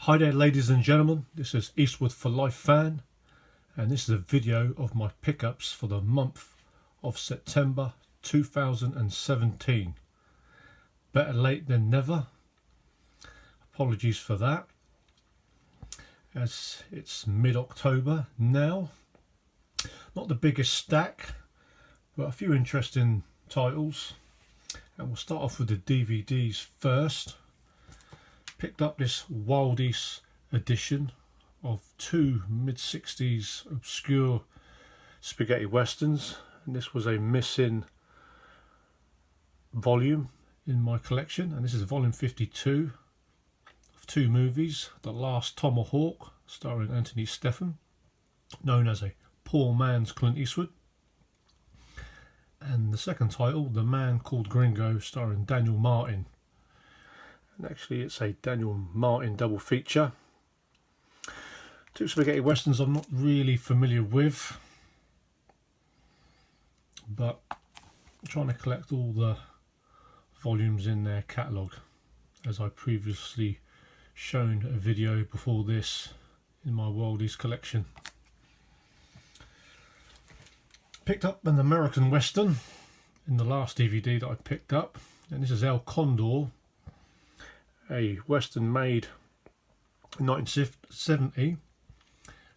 Hi there ladies and gentlemen, this is Eastwood for Life fan, and this is a video of my pickups for the month of September 2017. Better late than never. Apologies for that, as it's mid-October now. Not the biggest stack, but a few interesting titles, and we'll start off with the DVDs first. Picked up this Wild East edition of two mid-60s obscure spaghetti westerns, and this was a missing volume in my collection, and this is volume 52 of two movies. The Last Tomahawk, starring Anthony Stephan, known as a poor man's Clint Eastwood, and the second title, The Man Called Gringo, starring Daniel Martin. And actually it's a Daniel Martin double feature. Two spaghetti westerns I'm not really familiar with, but I'm trying to collect all the volumes in their catalogue, as I previously shown a video before this in my Wild East collection. Picked up an American Western in the last DVD that I picked up, and this is El Condor, a Western made in 1970, and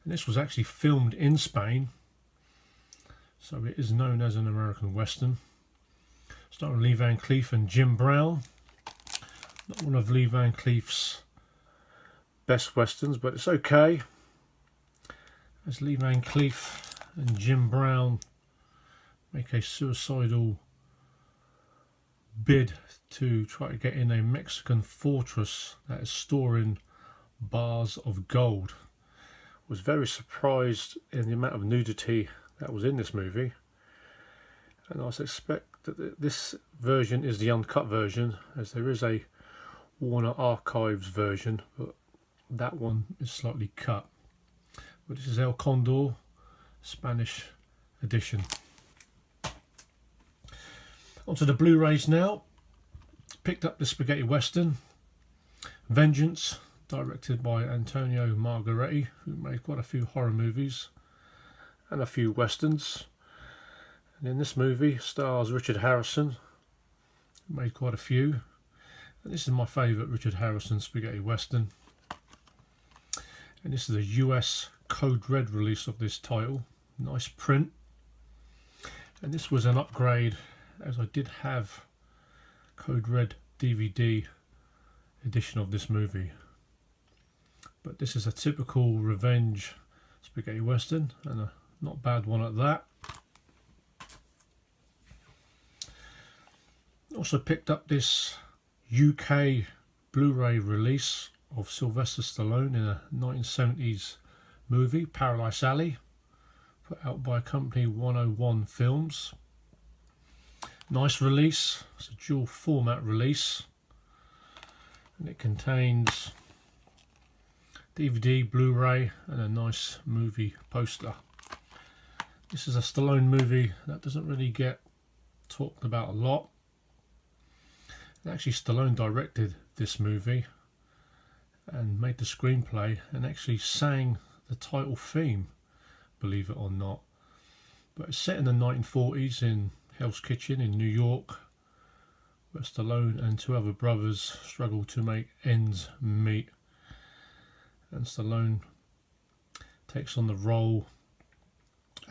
this was actually filmed in Spain, so it is known as an American Western, starring Lee Van Cleef and Jim Brown. Not one of Lee Van Cleef's best westerns, but it's okay, as Lee Van Cleef and Jim Brown make a suicidal bid to try to get in a Mexican fortress that is storing bars of gold. Was very surprised in the amount of nudity that was in this movie, and I suspect that this version is the uncut version, as there is a Warner Archives version, but that one is slightly cut. But this is El Condor, Spanish edition. Onto the Blu-rays now. Picked up the spaghetti western Vengeance, directed by Antonio Margheriti, who made quite a few horror movies and a few westerns. And in this movie stars Richard Harrison, who made quite a few. And this is my favourite Richard Harrison spaghetti western. And this is a US Code Red release of this title. Nice print. And this was an upgrade, as I did have Code Red DVD edition of this movie, but this is a typical revenge spaghetti western, and a not bad one at that. Also picked up this UK Blu-ray release of Sylvester Stallone in a 1970s movie, Paradise Alley, put out by company 101 Films. Nice release. It's a dual format release, and it contains DVD, Blu-ray and a nice movie poster. This is a Stallone movie that doesn't really get talked about a lot. And actually Stallone directed this movie and made the screenplay and actually sang the title theme, believe it or not. But it's set in the 1940s in Hell's Kitchen in New York, where Stallone and two other brothers struggle to make ends meet, and Stallone takes on the role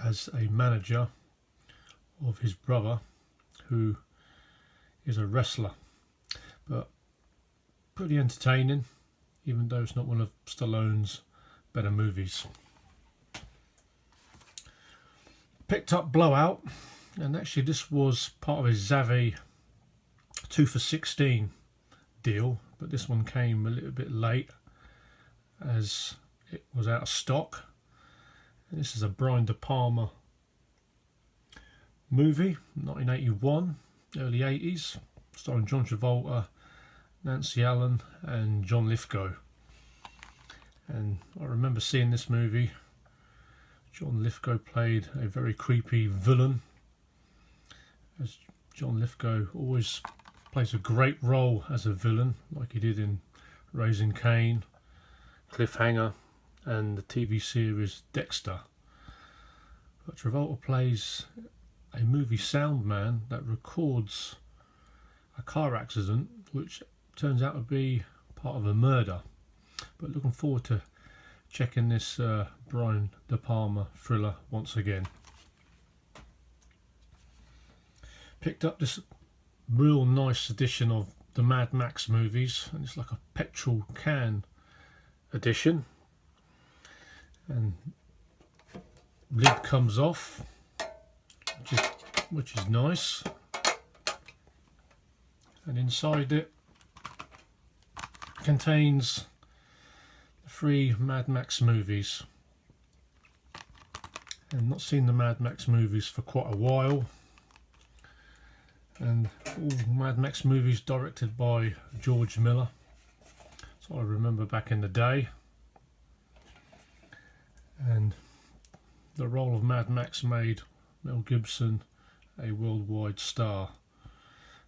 as a manager of his brother, who is a wrestler. But pretty entertaining, even though it's not one of Stallone's better movies. Picked up Blowout, and actually this was part of a Zavvi 2 for 16 deal, but this one came a little bit late as it was out of stock. And this is a Brian De Palma movie, 1981, early 80s, starring John Travolta, Nancy Allen and John Lithgow. And I remember seeing this movie. John Lithgow played a very creepy villain, as John Lithgow always plays a great role as a villain, like he did in Raising Cain Cliffhanger and the TV series Dexter. But Travolta plays a movie sound man that records a car accident which turns out to be part of a murder. But looking forward to checking this Brian De Palma thriller once again. Picked up this real nice edition of the Mad Max movies, and it's like a petrol can edition, and lid comes off, which is nice, and inside it contains the 3 Mad Max movies. And not seen the Mad Max movies for quite a while, and all Mad Max movies directed by George Miller, so I remember back in the day. And the role of Mad Max made Mel Gibson a worldwide star.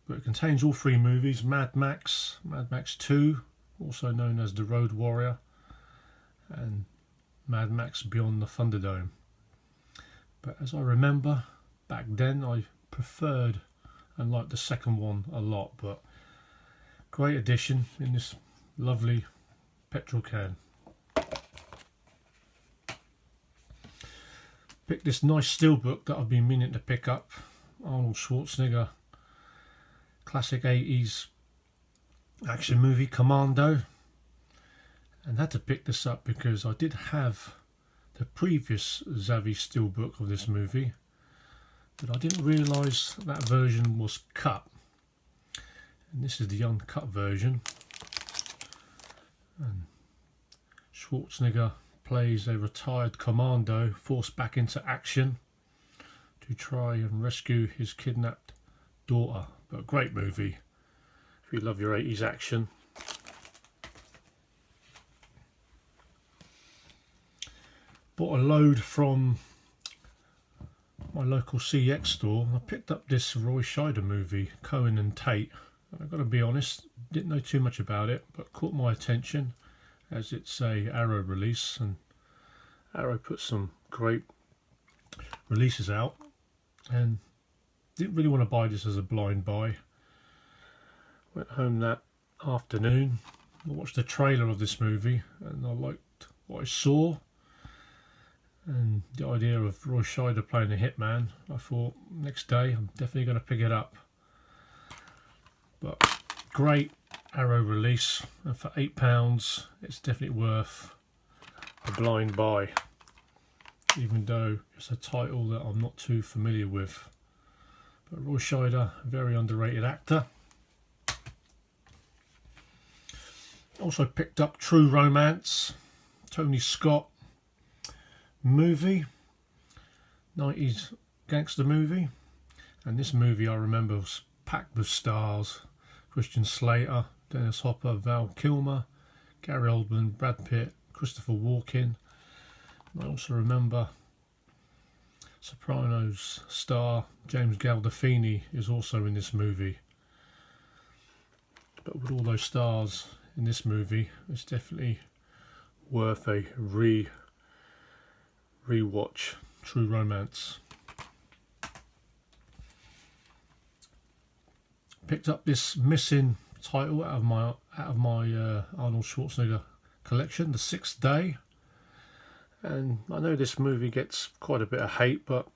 But it contains all 3 movies: Mad Max, Mad Max 2, also known as The Road Warrior, and Mad Max Beyond the Thunderdome. But as I remember, back then I preferred and liked the second one a lot, but great addition in this lovely petrol can. Picked this nice steelbook that I've been meaning to pick up, Arnold Schwarzenegger classic 80s action movie Commando, and had to pick this up because I did have the previous Zavvi steelbook of this movie, but I didn't realise that version was cut, and this is the uncut version. And Schwarzenegger plays a retired commando forced back into action to try and rescue his kidnapped daughter. But a great movie if you love your 80s action. Bought a load from my local CX store. I picked up this Roy Scheider movie, Cohen and Tate. I've got to be honest, didn't know too much about it, but caught my attention as it's a Arrow release, and Arrow put some great releases out, and didn't really want to buy this as a blind buy. Went home that afternoon, I watched the trailer of this movie and I liked what I saw, and the idea of Roy Scheider playing a hitman. I thought next day I'm definitely going to pick it up. But great Arrow release, and for £8 it's definitely worth a blind buy, even though it's a title that I'm not too familiar with. But Roy Scheider, a very underrated actor. Also picked up True Romance, Tony Scott movie, 90s gangster movie, and this movie I remember was packed with stars: Christian Slater, Dennis Hopper, Val Kilmer, Gary Oldman, Brad Pitt, Christopher Walken. And I also remember Sopranos star James Gandolfini is also in this movie. But with all those stars in this movie, it's definitely worth a rewatch. True Romance. Picked up this missing title out of my Arnold Schwarzenegger collection, The Sixth Day. And I know this movie gets quite a bit of hate, but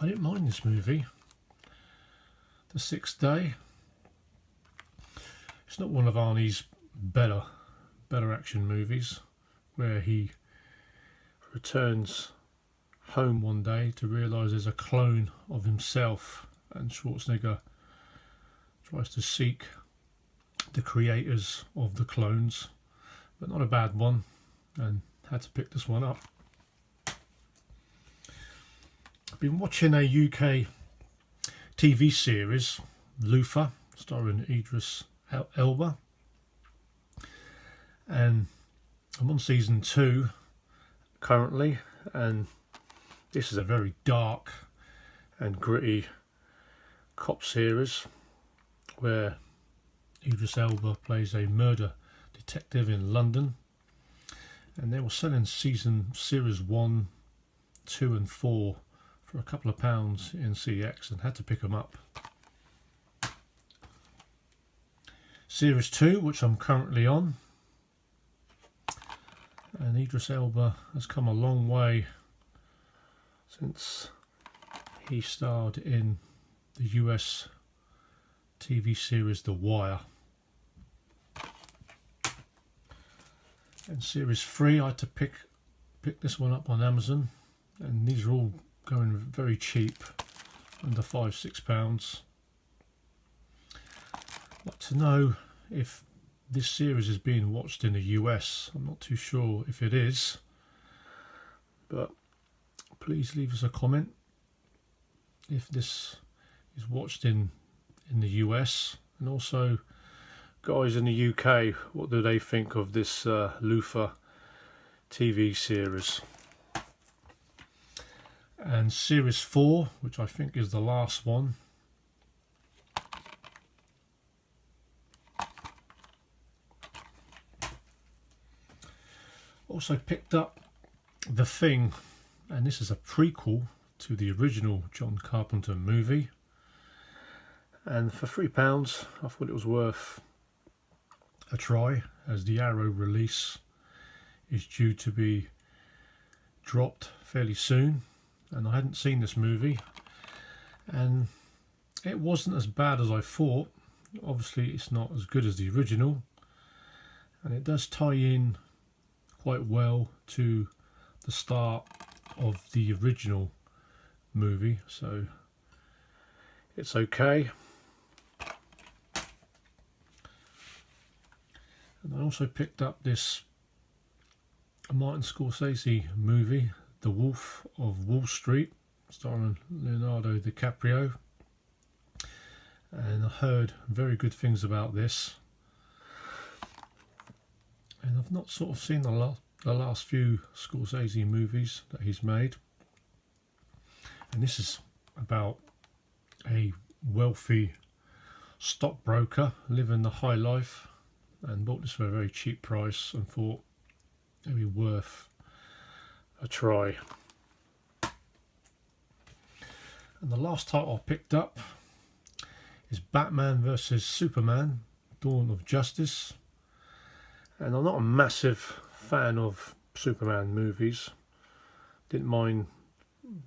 I didn't mind this movie. The Sixth Day. It's not one of Arnie's better action movies, where he returns home one day to realise there's a clone of himself, and Schwarzenegger tries to seek the creators of the clones. But not a bad one, and had to pick this one up. I've been watching a UK TV series, Luther, starring Idris Elba, and I'm on season 2 currently, and this is a very dark and gritty cop series where Idris Elba plays a murder detective in London, and they were selling series 1, 2 and 4 for a couple of pounds in CX, and had to pick them up. Series 2, which I'm currently on, and Idris Elba has come a long way since he starred in the US TV series The Wire. And series 3, I had to pick this one up on Amazon, and these are all going very cheap, under £5–6. I'd like to know if this series is being watched in the US. I'm not too sure if it is, but please leave us a comment if this is watched in the US, and also guys in the UK, what do they think of this Luther TV series. And series 4, which I think is the last one, also picked up The Thing, and this is a prequel to the original John Carpenter movie, and for £3 I thought it was worth a try, as the Arrow release is due to be dropped fairly soon, and I hadn't seen this movie, and it wasn't as bad as I thought. Obviously it's not as good as the original, and it does tie in quite well to the start of the original movie, so it's okay. And I also picked up this Martin Scorsese movie, The Wolf of Wall Street, starring Leonardo DiCaprio, and I heard very good things about this, and I've not sort of seen the last few Scorsese movies that he's made, and this is about a wealthy stockbroker living the high life, and bought this for a very cheap price and thought it'd be worth a try. And the last title I picked up is Batman vs Superman: Dawn of Justice, and I'm not a massive fan of Superman movies. Didn't mind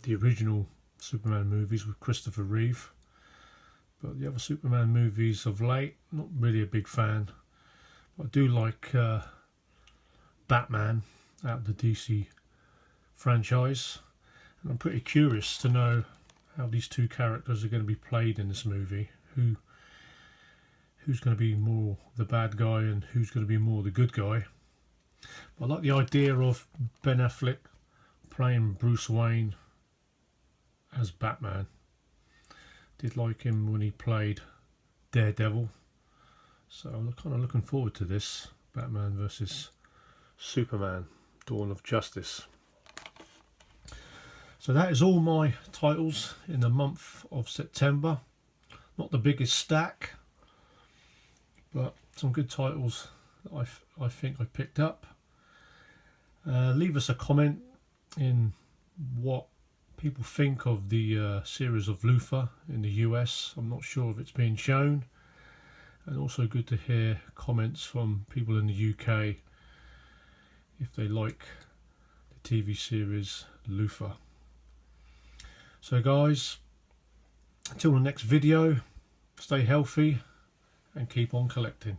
the original Superman movies with Christopher Reeve, but the other Superman movies of late, not really a big fan. I do like Batman out of the DC franchise, and I'm pretty curious to know how these two characters are going to be played in this movie. Who's going to be more the bad guy and who's going to be more the good guy. But I like the idea of Ben Affleck playing Bruce Wayne as Batman. Did like him when he played Daredevil. So I'm kind of looking forward to this Batman vs Superman: Dawn of Justice. So that is all my titles in the month of September. Not the biggest stack, but some good titles that I think I picked up. Leave us a comment in what people think of the series of Luther in the US. I'm not sure if it's being shown. And also good to hear comments from people in the UK if they like the TV series Luther. So guys, until the next video, stay healthy and keep on collecting.